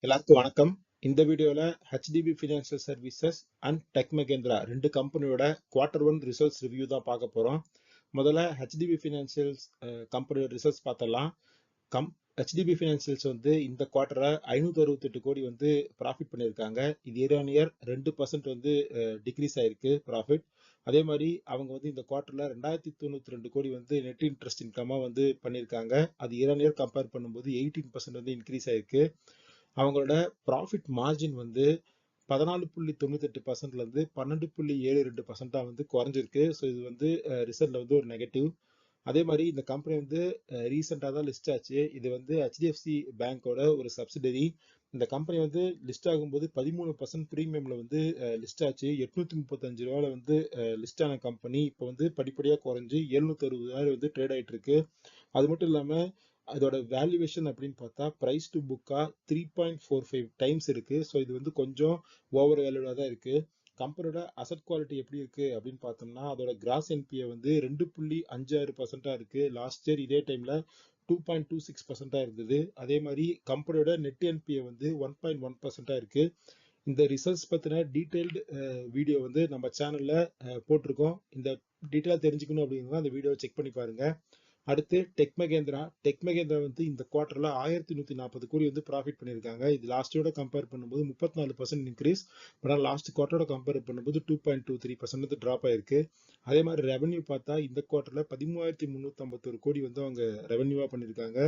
எல்லாருக்கும் வணக்கம். இந்த வீடியோல HDB financial services and tech Mahindra ரெண்டு கம்பெனியோட Q1 ரிசல்ட்ஸ் ரிவ்யூ தான் பார்க்க போறோம். முதல்ல HDB ஃபினான்ஷியல்ஸ் கம்பெனியோட ரிசல்ட்ஸ் பார்த்தலாம். HDB ஃபினான்ஷியல்ஸ் வந்து இந்த குவார்டரை 568 கோடி வந்து ப்ராஃபிட் பண்ணியிருக்காங்க. இது இயர் 2% வந்து டிக்ரீஸ் ஆயிருக்கு ப்ராஃபிட். அதே மாதிரி அவங்க வந்து இந்த குவார்டர்ல 2092 கோடி வந்து நெட் இன்ட்ரெஸ்ட் இன்கமா வந்து பண்ணியிருக்காங்க. அது இயர் கம்பேர் பண்ணும்போது 18% வந்து இன்க்ரீஸ் ஆயிருக்கு. அவங்களோட ப்ராஃபிட் மார்ஜின் வந்து 14.98% இருந்து 12.72% வந்து குறைஞ்சிருக்கு. ஸோ இது வந்து ரிசல்ட்ல வந்து ஒரு நெகட்டிவ். அதே மாதிரி இந்த கம்பெனி வந்து ரீசெண்டாக தான் லிஸ்ட் ஆச்சு. இது வந்து HDFC பேங்கோட ஒரு சப்சிடரி. இந்த கம்பெனி வந்து லிஸ்ட் ஆகும்போது 13% ப்ரீமியம்ல வந்து லிஸ்ட் ஆச்சு. 835 ரூபாயில வந்து லிஸ்ட் ஆன கம்பெனி இப்போ வந்து படிப்படியாக குறைஞ்சி 760 வந்து ட்ரேட் ஆயிட்டு இருக்கு. அது மட்டும் இல்லாமல் அதோட வேல்யூவேஷன் அப்படின்னு பார்த்தா பிரைஸ் டு புக்கா 3.45 டைம்ஸ் இருக்கு. ஸோ இது வந்து கொஞ்சம் ஓவர் வேல்யூடா தான் இருக்கு. கம்பெனியோட அசட் குவாலிட்டி எப்படி இருக்கு அப்படின்னு பார்த்தோம்னா அதோட கிராஸ் என்பிஏ வந்து 2.56% இருக்கு. லாஸ்ட் இயர் இதே டைம்ல 2.26% இருந்தது. அதே மாதிரி கம்பெனியோட நெட் என்பிஏ வந்து 1.1% இருக்கு. இந்த ரிசல்ட்ஸ் பத்தின டீடைல்டு வீடியோ வந்து நம்ம சேனல்ல போட்டிருக்கோம். இந்த டீட்டெயிலாக தெரிஞ்சுக்கணும் அப்படின்னா அந்த வீடியோ செக் பண்ணி பாருங்க. அடுத்து டெக் மகேந்திரா வந்து இந்த குவார்டர்ல 1140 கோடி வந்து ப்ராஃபிட் பண்ணியிருக்காங்க. இது லாஸ்டோட கம்பேர் பண்ணும்போது 34% இன்க்ரீஸ். ஆனால் லாஸ்ட் குவார்டரோட கம்பேர் பண்ணும்போது 2.23% வந்து ட்ராப் ஆயிருக்கு. அதே மாதிரி ரெவன்யூ பார்த்தா இந்த குவார்டர்ல 13,351 கோடி வந்து அவங்க ரெவன்யூவா பண்ணியிருக்காங்க.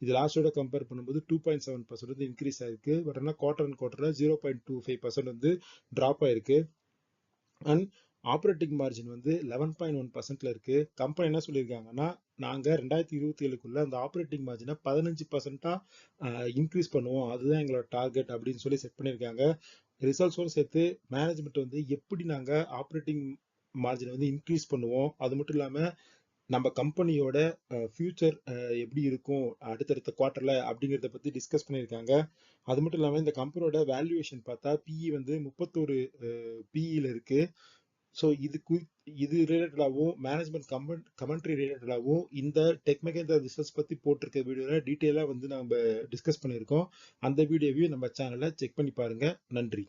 இது லாஸ்டோட கம்பேர் பண்ணும்போது 2.7% வந்து இன்க்ரீஸ் ஆயிருக்கு. பட் ஆனால் குவார்டர்ல 0.25% வந்து ட்ராப் ஆயிருக்கு. அண்ட் ஆப்ரேட்டிங் மார்ஜின் வந்து 11.1%ல இருக்கு. கம்பெனி என்ன சொல்லியிருக்காங்கன்னா நாங்க 2027க்குள்ள அந்த ஆப்ரேட்டிங் மார்ஜினை 15%-ஆ இன்க்ரீஸ் பண்ணுவோம், அதுதான் எங்களோட டார்கெட் அப்படின்னு சொல்லி செட் பண்ணியிருக்காங்க. ரிசல்ட்ஸோடு சேர்த்து மேனேஜ்மெண்ட் வந்து எப்படி நாங்க ஆப்ரேட்டிங் மார்ஜினை வந்து இன்க்ரீஸ் பண்ணுவோம், அது மட்டும் இல்லாம நம்ம கம்பெனியோட ஃபியூச்சர் எப்படி இருக்கும் அடுத்தடுத்த குவார்டர்ல அப்படிங்கிறத பத்தி டிஸ்கஸ் பண்ணியிருக்காங்க. அது மட்டும் இல்லாம இந்த கம்பெனியோட வேல்யூவேஷன் பார்த்தா பிஇ வந்து 31 பிஇல இருக்கு. ஸோ இது ரிலேட்டடாகவும் மேனேஜ்மெண்ட் கமெண்ட்ரி ரிலேட்டடாகவும் இந்த டெக் மகேந்திரா ரிசர்ச் பத்தி போட்டிருக்க வீடியோல டீட்டெயிலாக வந்து நம்ம டிஸ்கஸ் பண்ணியிருக்கோம். அந்த வீடியோவையும் நம்ம சேனலை செக் பண்ணி பாருங்க. நன்றி.